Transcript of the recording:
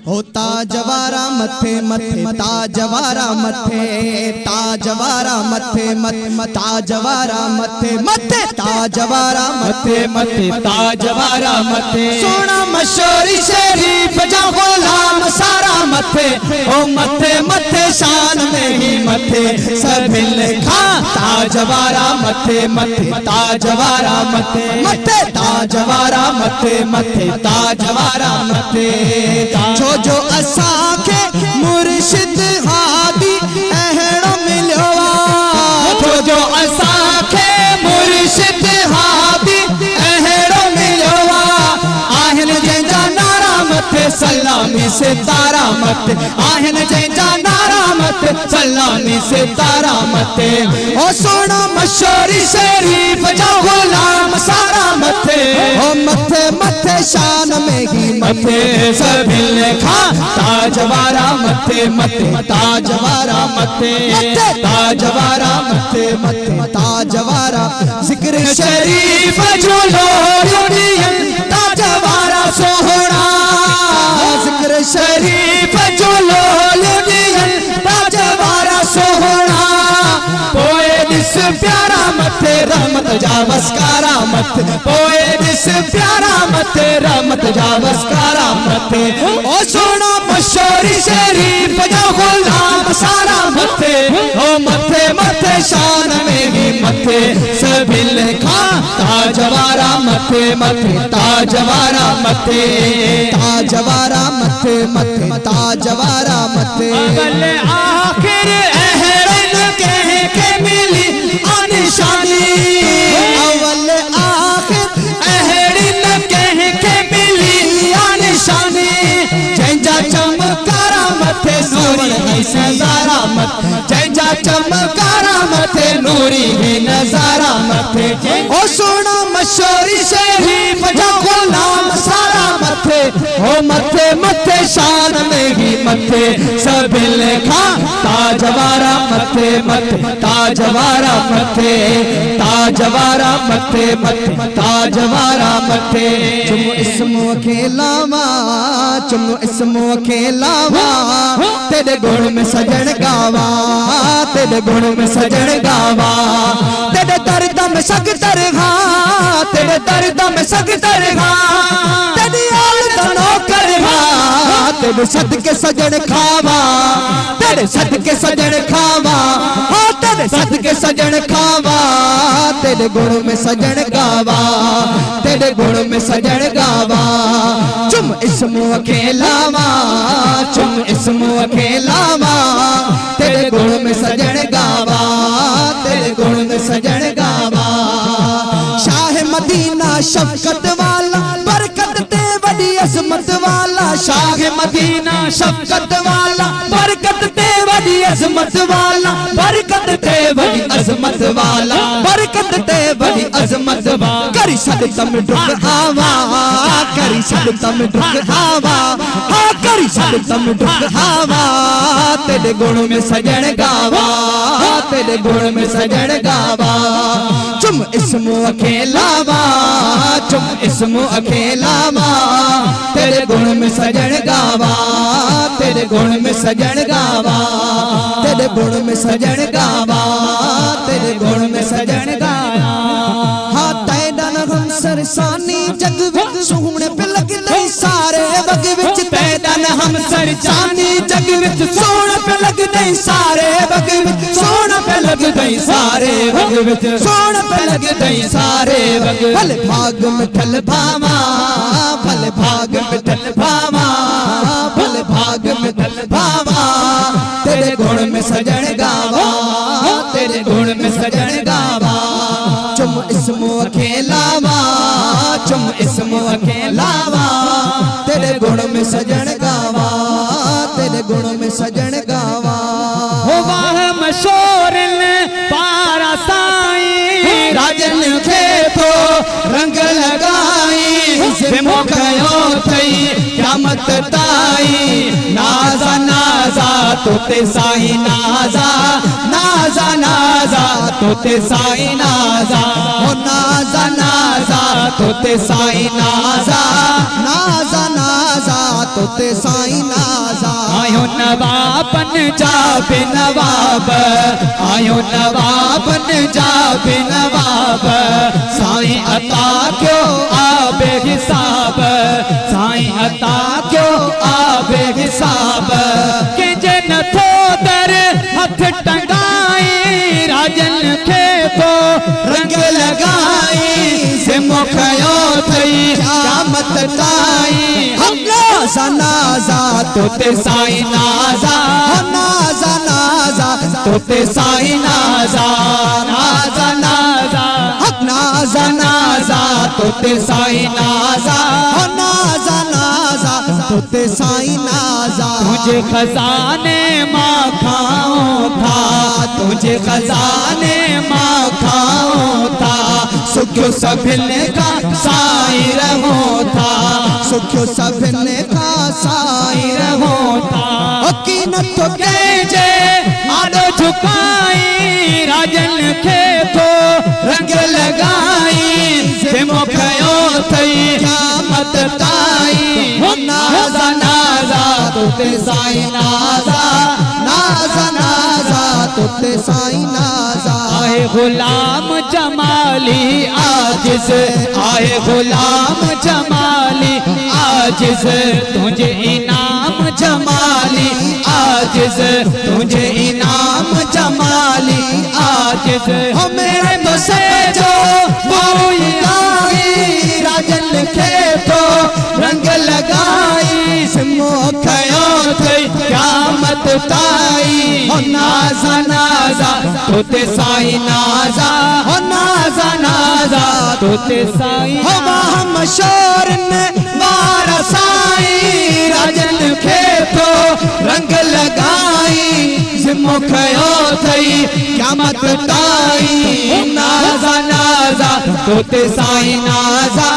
हो ताजवारा मथे मथे ताजवारा मथे ताजवारा मथे मथे ताजवारा मथे मथे ताजवारा मथे मथे ताजवारा मथे सोना मशोरी शरीफ जा गुलाम सारा मथे ओ मथे मथे शान में ही मथे सब लिखा ताजवारा मथे मथे ताजवारा मथे मथे ताजवारा मथे मथे ताजवारा मथे जो असाखे मुर्शिद हादी अहड़ो मिलो जो असाखे मुर्शिद हादी अहड़ो मिलो आहन जंहिंजा नारा मथे सलामी से तारा मथे आहन जंहिंजा नारा मथे सलामी से तारा मथे ओ सोना मशोरी शरीफ जा गुलाम सारा मथे ओ मथे मथे शान में ही मथे सब लिखा ताजवारा मथे मथे ताजवारा मथे ताजवारा मथे मथे ताजवारा जिक्र शरीफ झूलो ताजवारा सोहना जिक्र शरीफ झूलो ताजवारा सोहना पोए दिस प्यारा मथे रहमत जा वस्कारा मथे पोए दिस प्यारा मथे रहमत जा वस्कारा मथे ओ सोना मशोरी शरीफ जा गुलाम सारा मथे ओ मथे मथे शान में भी मथे सब लिखा ताजवारा मथे मथे ताजवारा मथे ताजवारा मथे मथे ताजवारा मथे अगले आखिर अहरन कह के मिली निशानी अवल आखिर अहरन कह के मिली निशानी जंजा चमकारा मथे नूरी नजारा मथे जंजा चमकारा मथे नूरी ही नजारा मथे ओ सोना मशोरी शरीफ जा गुलाम सारा मथे ओ मथे मथे शान में ही मथे सब लिखा ताजवारा मथे मथे ताजवारा मथे ताजवारा मथे मथे ताजवारा मथे चुम इसमो खेलावा चुम इसमो खेलावा तेरे गुण में सजन गावा तेरे गुण में सजन गावा तेरे दर्द में सग तरगा तेरे दर्द में सग तरगा तेरी आल दनो करगा तेरे सदके सजन खावा तेरे सदके सजन खावा हाँ तेरे सदके सजन खावा तेरे गुण में सजन गावा तेरे गुण में सजन गावा चुम इसमो अकेलावा चुम इसमो अकेलावा तेरे गुण में सजन गावा तेरे गुण में सजन गावा शाह मदीना शफकत वाला बरकत ते बड़ी अजमत वाला शाह मदीना शफकत वाला बरकत ते बड़ी अजमत वाला बरकत ते बड़ी अजमत वाला बरकत ते बड़ी अजमत वाला करी सद तम डुक आवा करी सद तम डुक आवा हाँ करी सद तम डुक आवा तेरे गुण में सजन गावा तेरे गुण में सजन गावा चुम इसमो अकेलावा चुम इसमो अकेलावा तेरे गुण में सजन गावा तेरे गुण में सजन गावा तेरे गुण में सजन गावा तेरे गुण में सजन गावा हाँ तैडन हम सरसानी जग विच सोहने पे लगदे सारे वग विच तैडन हम सरसानी जग विच सोहने पे लगदे सारे वग विच सोहने पे लगदे सारे वग विच सोहने पे लगदे सारे वग भले भाग मिठल भावा भले भाग मिठल भावा भले भाग मिठल भावा तेरे गुण में सजन गावा तेरे गुण में सजन गावा चुम इसमो अकेलावा चुम इसमो अकेलावा तेरे गुण में सजन गावा तेरे गुण में सजन गावा हो वाह मशोरन पारा साई राजन खे तो रंग लगाई मुखयो थई क़यामत ताई नाजा नाजा तोते साई नाजा नाजा नाजा तोते साई नाजा हो नाजा नाजा तोते साई नाजा नाजा नाजा तोते साईं नाज़ा आयो नवाब पंजाब नवाब आयो नवाब पंजाब नवाब साईं अता क्यों आबे हिसाब साईं अता क्यों आबे हिसाब के जन थो दर हथ टंगाई राजन खे तो रंग लगाई से मुखयो थई क़यामत ताईं नाज़ा नाज़ा तोते साईं नाज़ा नाज़ा नाज़ा तोते साईं नाज़ा नाज़ा नाज़ा नाज़ा नाज़ा तोते साईं नाज़ा नाज़ा नाज़ा तोते साईं नाज़ा तुझे खजाने माँ खाऊं था तुझे खजाने माँ खाऊं था सुखियो सभिने का साईं रहो था सुखियो सभिने का साईं रहो था हकीनत तो जे आडो झुकाई राजन खे तो रंग लगाई से मुखयो थई क़यामत ताईं नाज़ा नाज़ा तोते साईं नाज़ा नाज़ा नाज़ा तोते साईं नाज़ा आए गुलाम जमाली आजिज़ आए गुलाम जमाली आजिज़ तुझे इनाम जमाली आजिज़ तुझे इनाम जमाली आजिज़ हो मेरे तो सजो कोई आई राजन खे तो रंग लगाई सिमो खयो थई क़यामत ताईं हो नाज़ा नाज़ा तोते साईं नाज़ा हो नाज़ा नाज़ा तोते साईं हो हम शोर ने वारा साईं राजन खे तो रंग लगाई सिमो खयो थई क़यामत ताईं नाज़ा नाज़ा तोते साईं नाज़ा